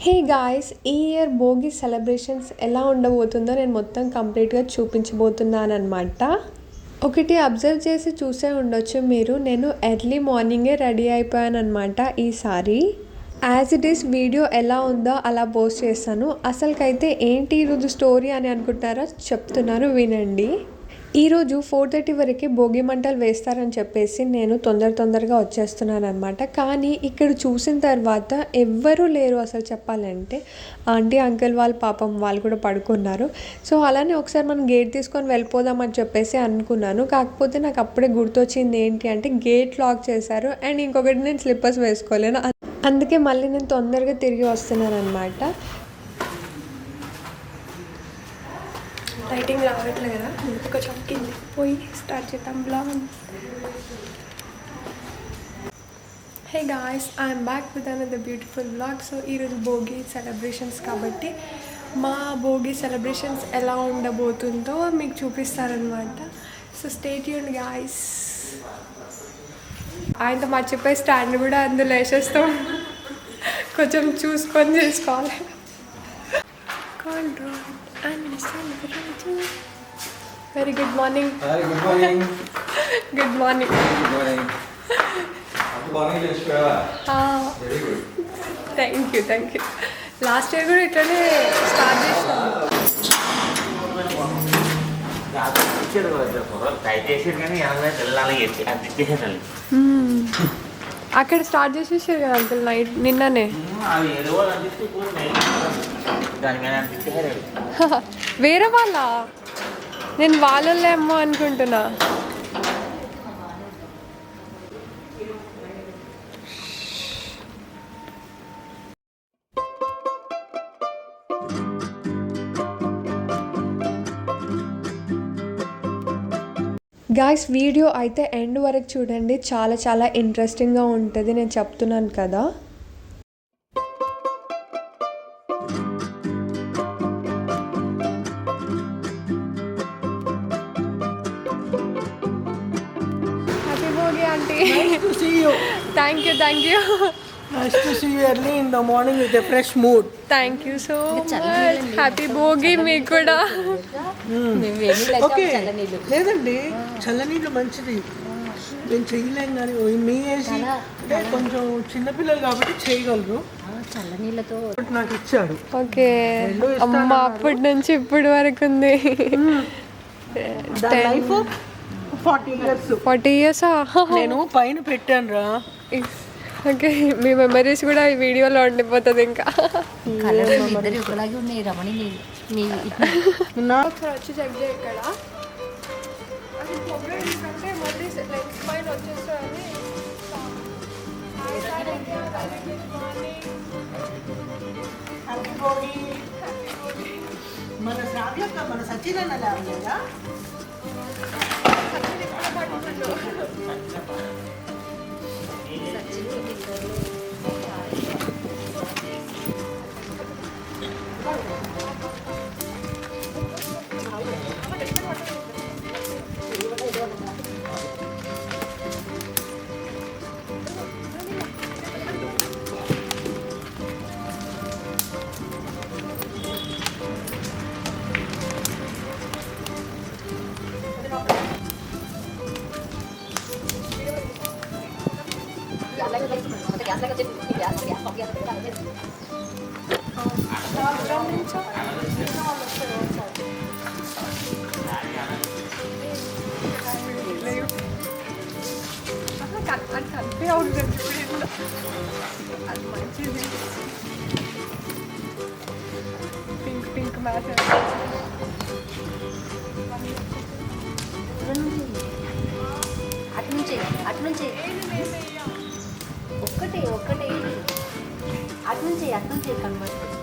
Hey guys, ఈ year Bhogi celebrations ఎలా ఉండబోతుందో నేను మొత్తం కంప్లీట్గా చూపించబోతున్నానమాట. ఒకటి అబ్జర్వ్ చేసి చూసే ఉండొచ్చు మీరు, నేను ఎర్లీ మార్నింగే రెడీ అయిపోయానమాట ఈసారి. యాజ్ ఇట్ ఈస్ వీడియో ఎలా ఉందో అలా పోస్ట్ చేస్తాను. అసలుకైతే ఏంటి ఈరోజు స్టోరీ అని అనుకుంటారా, చెప్తున్నాను వినండి. ఈరోజు 4:30 వరకే భోగి మంటలు వేస్తారని చెప్పేసి నేను తొందరగా వచ్చేస్తున్నాను అనమాట. కానీ ఇక్కడ చూసిన తర్వాత ఎవ్వరూ లేరు అసలు చెప్పాలంటే. ఆంటీ అంకుల్ వాళ్ళు పాపం వాళ్ళు కూడా పడుకున్నారు. సో అలానే ఒకసారి మనం గేట్ తీసుకొని వెళ్ళిపోదామని చెప్పేసి అనుకున్నాను. కాకపోతే నాకు అప్పుడే గుర్తొచ్చింది ఏంటి అంటే గేట్ లాక్ చేశారు అండ్ ఇంకొకటి నేను స్లిప్పర్స్ వేసుకోలేను. అందుకే మళ్ళీ నేను తొందరగా తిరిగి వస్తున్నాను అనమాట. లైటింగ్ రావట్లేదు కదా, కొంచెం కింద పోయి స్టార్ట్ చేద్దాం blog. Hey guys, I'm back with another beautiful blog. So ఈరోజు భోగి సెలబ్రేషన్స్ కాబట్టి మా భోగి సెలబ్రేషన్స్ ఎలా ఉండబోతుందో మీకు చూపిస్తారనమాట. So stay tuned guys. ఆయనతో మర్చిపోయి స్టాండ్ కూడా అందులో వేసేస్తాం, కొంచెం చూసుకొని చేసుకోవాలి. Very good morning. Good morning. Thank you. Last year కూడా ఇట్లనే స్టార్ట్ చేసినాము. అక్కడ స్టార్ట్ చేసేసారు కదా అంకుల్ నైట్ నిన్ననే. వేరే వాళ్ళ, నేను వాళ్ళేమో అనుకుంటున్నా. గాయ్స్, వీడియో అయితే ఎండ్ వరకు చూడండి, చాలా ఇంట్రెస్టింగ్గా ఉంటుంది, నేను చెప్తున్నాను కదా. Happy Bhogi aunty. Thank you. Nice to see you early in the morning with a fresh mood. Thank you so much. Happy Bhogi మీకు కూడా. ఓకే, లేదండి చల్లనీళ్ళు మంచిది, నేను చేయలేం కానీ మీ ఏజ్ అంటే కొంచెం చిన్నపిల్లలు కాబట్టి చేయగలరు. చల్లనీళ్ళతో నాకు ఇచ్చాడు. ఓకే, అమ్మ అప్పటి నుంచి ఇప్పటి వరకు ఉంది. Life 40 years. నేను పైన పెట్టాను రా. ఓకే, మీ మెమరీస్ కూడా ఈ వీడియోలో ఉండిపోతుంది. ఇంకా వచ్చి చెక్ చేయ ఇక్కడ మళ్ళీ లెన్స్ పైన వచ్చేస్తారని. మన సచిన్ లేదా కనిపే ఉంటుంది అది మంచిది. పింక్ మ్యాచ్ అట్నుంచి ఒక్కటే అట్నుంచి కనబడుతుంది.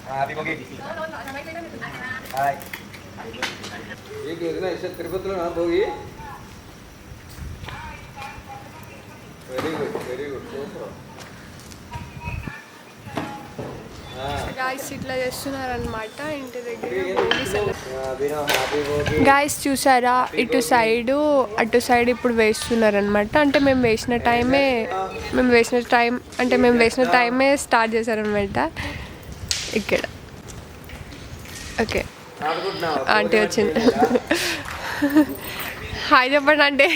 హ్యాపీ భోగి. హాయ్. తిరుపతిలో Bhogi. Very good, very good, super. Guys ఇట్లా చేస్తున్నారనమాట ఇంటి దగ్గర. గాయస్ చూసారా, ఇటు సైడు అటు సైడ్ ఇప్పుడు వేస్తున్నారనమాట. అంటే మేము వేసిన టైమే స్టార్ట్ చేశారనమాట ఇక్కడ. ఓకే, ఆంటీ వచ్చింది. హాయ్ చెప్పండి అంటే.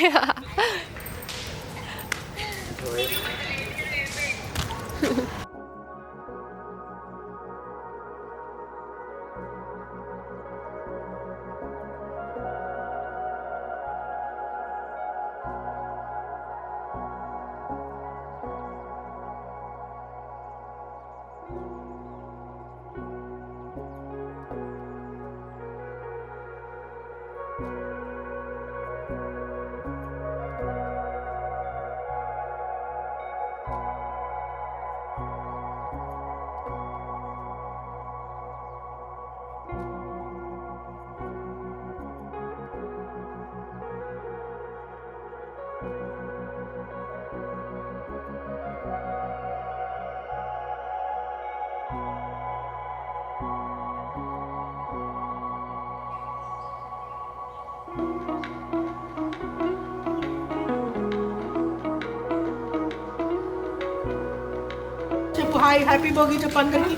చెప్పు హాయ్, హ్యాపీ భోగి చెప్పు అందరికి.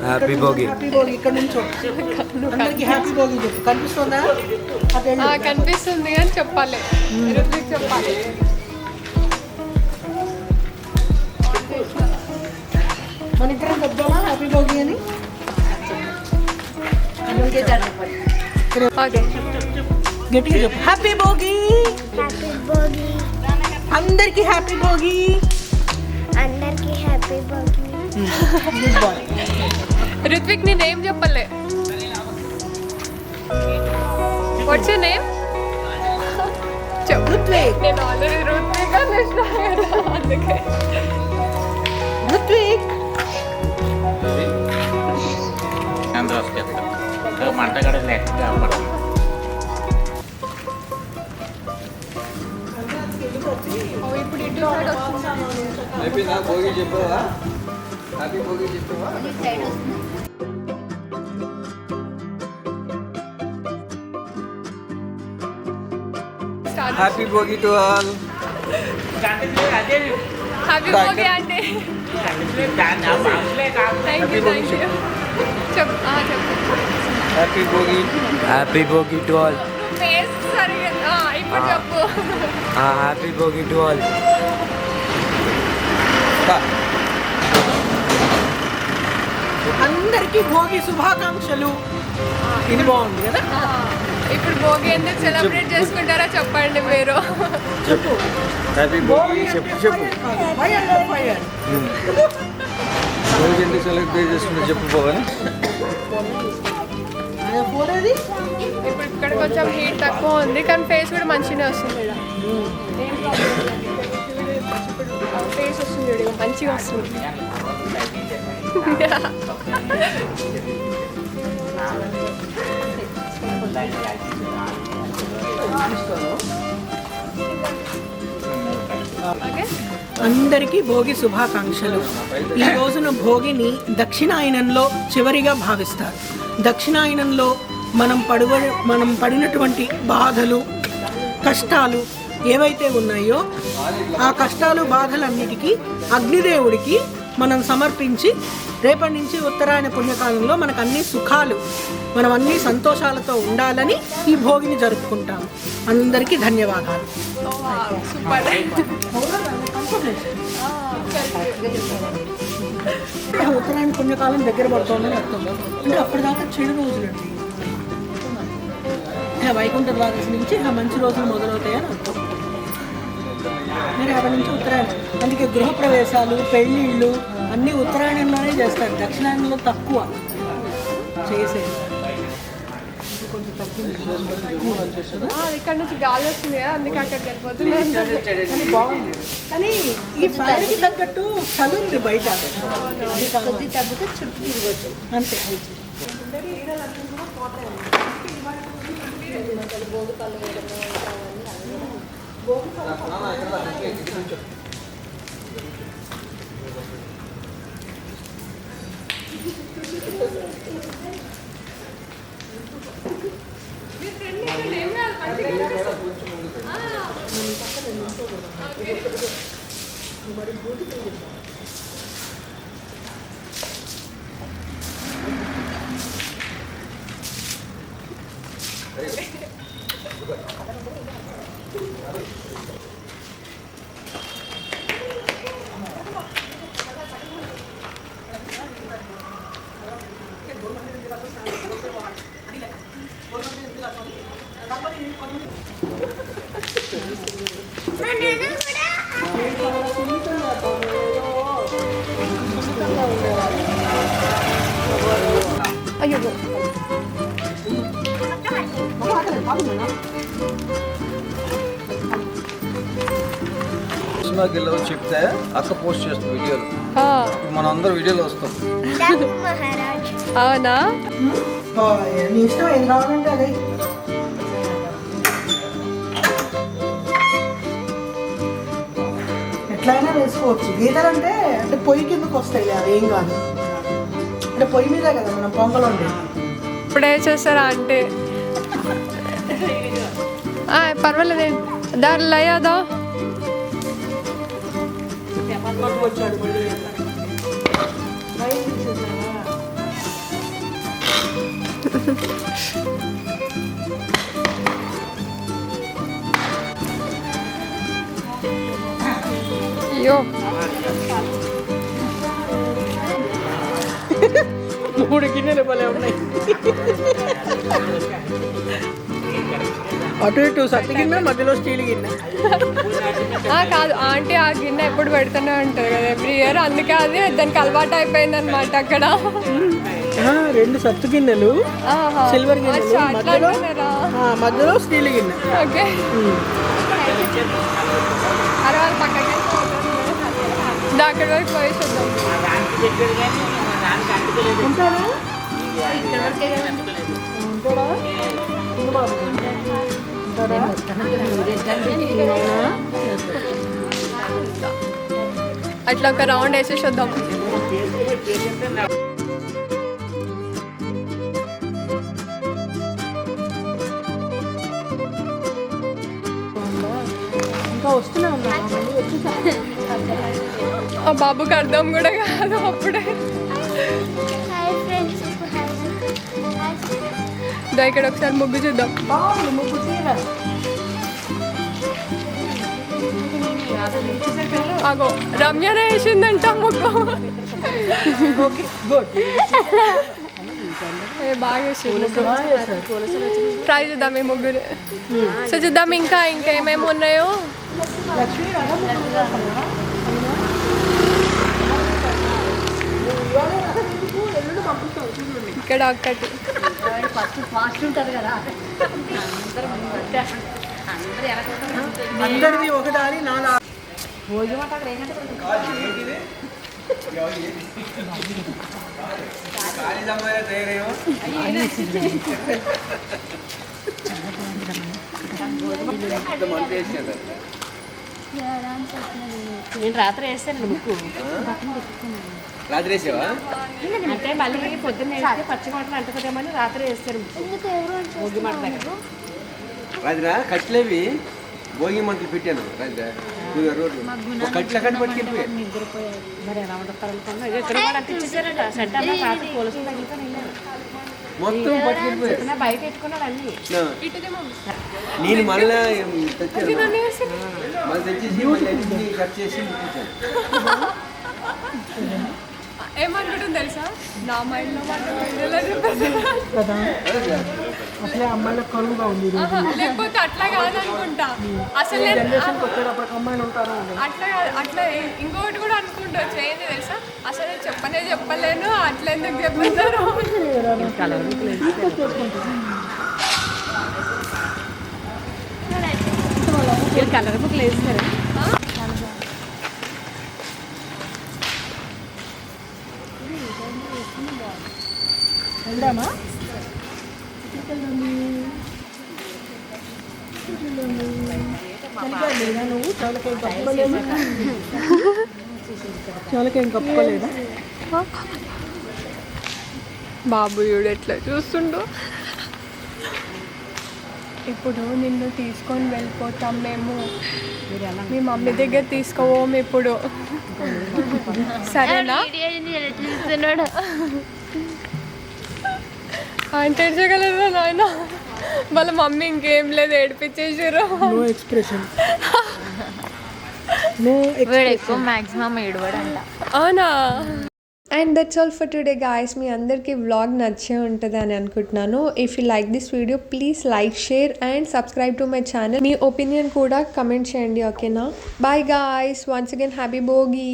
హ్యాపీ భోగి. హ్యాపీ భోగి. ఇక్కడ నుంచో అందరికి హ్యాపీ భోగి చెప్పు. కనిపిస్తుందా? కనిపిస్తుంది అని చెప్పాలి, చెప్పాలి. మన ఇద్దరం చెప్దామా హ్యాపీ భోగి అని? గట్టిగా చెప్పు హ్యాపీ భోగి. అందరికి హ్యాపీ భోగి. అందరికి హ్యాపీ భోగి. రుత్విక్ నీ నేమ్ చెప్పలే. What's your name? రుత్విక్. నేను ఆల్రెడీ రుత్విక్ అని అందుకే. రుత్విక్ మంట కూడా లేకుండా ఇప్పుడు ఇటు సైడ్ వస్తుంది. అయిపోయిందా భోగి చెప్పావా? హ్యాపీ భోగి చెప్పావా? Happy Bhogi to all. Happy Bhogi అంటే థ్యాంక్ యూ. చెప్పు. Happy Bhogi. Happy Bhogi to all. Face సరిగా ఇప్పుడు చెప్పు. Happy Bhogi to all. అందరికి భోగి శుభాకాంక్షలు. ఇది బాగుంది కదా. ఇప్పుడు భోగి ఎందుకు సెలబ్రేట్ చేసుకుంటారో చెప్పండి మీరు. చెప్పు హ్యాపీ భోగి చెప్పు చెప్పు. భోగి ఎందుకు సెలబ్రేట్ చేసుకుంటే చెప్పు పోవాలి. ఇప్పుడు ఇక్కడ కొంచెం హీట్ తక్కువ ఉంది కానీ ఫేస్ కూడా మంచిగా వస్తుంది. ఫేస్ వస్తుంది మంచిగా వస్తుంది. అందరికీ భోగి శుభాకాంక్షలు. ఈ రోజున భోగిని దక్షిణాయనంలో చివరిగా భావిస్తారు. దక్షిణాయనంలో మనం పడినటువంటి బాధలు, కష్టాలు ఏవైతే ఉన్నాయో ఆ కష్టాలు బాధలన్నిటికీ అగ్నిదేవుడికి మనం సమర్పించి రేపటి నుంచి ఉత్తరాయణ పుణ్యకాలంలో మనకు అన్ని సుఖాలు, మనం అన్ని సంతోషాలతో ఉండాలని ఈ భోగిని జరుపుకుంటాం. అందరికీ ధన్యవాదాలు. ఉత్తరాయణ పుణ్యకాలం దగ్గర పడుతుందని అర్థం. అంటే అప్పటిదాకా చెడు రోజులండి. వైకుంఠ ద్వాదశి నుంచి మంచి రోజులు మొదలవుతాయని అర్థం. మీరు అక్కడి నుంచి ఉత్తరాయణం, అందుకే గృహప్రవేశాలు, పెళ్ళిళ్ళు అన్నీ ఉత్తరాయణంలోనే చేస్తారు. దక్షిణాయనంలో తక్కువ చేసేది. కొంచెం తగ్గింది. ఇక్కడ నుంచి గాలి వస్తుంది కదా, అందుకే అక్కడికి వెళ్ళిపోతుంది. బాగుంది. కానీ ఈ ఫైర్కి తగ్గట్టు చలి ఉంది బయట. కొద్ది తగ్గితే చుట్టూ తిరగచ్చు అంతే. అయ్యో సినిమాకి చెప్తే అక్క పోస్ట్ చేస్తుంది వీడియోలు. మన అందరూ వీడియోలో వస్తాం. అవునా? నీ ఇష్టం ఏం కావాలంటే అదే. ఎట్లయినా వేసుకోవచ్చు. గీతలంటే అంటే పొయ్యి కిందకు వస్తాయి, అదేం కాదు. అంటే పొయ్యి మీదే కదా మనం పొంగల్ ఉండేది. ఇప్పుడు వేసేస్తారా అంటే పర్వాలేదు, దారిలో అయ్యాదో. వచ్చాడు మళ్ళీ. అయ్యో 3 గిన్నెలు భలే ఉన్నాయి. అటు ఇటు సత్తి గిన్నె, మధ్యలో స్టీల్ గిన్నె. కాదు ఆంటీ, ఆ గిన్నె ఎప్పుడు పెడుతూనే ఉంటుంది కదా ఎవ్రీ ఇయర్, అందుకే అది దానికి అలవాటు అయిపోయింది అనమాట. అక్కడ 2 సత్తు గిన్నెలు, సిల్వర్ గిన్నెలు, మధ్యలో స్టీల్ గిన్నె. ఓకే, అరే వాళ్ళు పక్కకి అక్కడ వరకు పోయి చూద్దాం. అట్లా ఒక రౌండ్ వేసేసి వద్దాం. ఇంకా వస్తూనే ఉన్నా. ఆ బాబుకి అర్థం కూడా కాదు అప్పుడే. ఇక్కడ ఒకసారి ముగ్గు చూద్దాం. బాగుంది ముగ్గు తీర. అగో రమ్యనే వేసిందంట ముగ్గు. బాగా వేసింది. ట్రై చేద్దాం ఈ ముగ్గురు. సో చూద్దాం ఇంకా ఏమేమి ఉన్నాయో. ఇక్కడ ఒక్కటి ఫాస్ట్ ఉంటుంది కదా, అందరిది ఒక దారి నాలుగు. భోజనం అక్కడ ఏంటంటే నేను రాత్రి వేస్తాను ముక్కు. రాత్రి వేసావా? అంటే మళ్ళీ పొద్దున్న వేస్తే పచ్చి మాటలు అంటుకోదేమని రాత్రి వేస్తాను ముగ్గు మాట దగ్గర. రాజురా కట్లేవి భోగి మంటలు పెట్టాను రాజురా రోడ్లు ఒక కట్ల కట్టి పట్టుకెళ్ళిపోయాయి మరి ఎలా ఉంటారు అనుకున్నా ఇక్కడ కూడా అంటించేసారట సెంటర్లో రాత్రి పోలీసులు తగ్గిపోయి మొత్తం పట్టుకెళ్ళిపోయారు నా బయట పెట్టుకున్నాడు అన్ని నేను మళ్ళీ తెచ్చాను మళ్ళీ తెచ్చేసి మళ్ళీ అన్ని కట్ చేసి ముట్టించాను ఏమనుకుంటుంది తెలుసా నా మైండ్లో కదా అసలే అమ్మాయిలకు కరువుగా ఉంది ఈ రోజు. లేకపోతే అట్లా కాదనుకుంటా అసలు ఈ జనరేషన్కి వచ్చేటప్పటికి అమ్మాయిలు ఉంటారు అట్లా ఇంకొకటి కూడా అనుకుంటవచ్చు ఏంటి తెలుసా అసలు చెప్పలేను అట్లా ఎందుకు చెప్తారు కలర్ బుక్లు వేస్తారు వెళ్దామా లేదా నువ్వు చాలకేం కప్పుకోలేదు చాలకేం కప్పుకోలేదా బాబుయుడు ఎట్లా చూస్తుండో ఇప్పుడు నిన్ను తీసుకొని వెళ్ళిపోతాం మేము మీ మమ్మీ దగ్గర తీసుకోపోము ఇప్పుడు సరేనా చూస్తున్నాడు ఆయన తెచ్చగలరా నాయన వాళ్ళ మమ్మీ ఇంకేం లేదు ఏడిపించేసారు నో ఎక్స్ప్రెషన్ నో ఎక్కువ మ్యాక్సిమం ఏడవడంట అవునా and that's all for today guys మీ అందరికీ వ్లాగ్ నచ్చే ఉంటుంది అని అనుకుంటున్నాను if you like this video please like share and subscribe to my channel మీ ఒపీనియన్ కూడా కమెంట్ చేయండి ఓకేనా bye guys once again happy Bhogi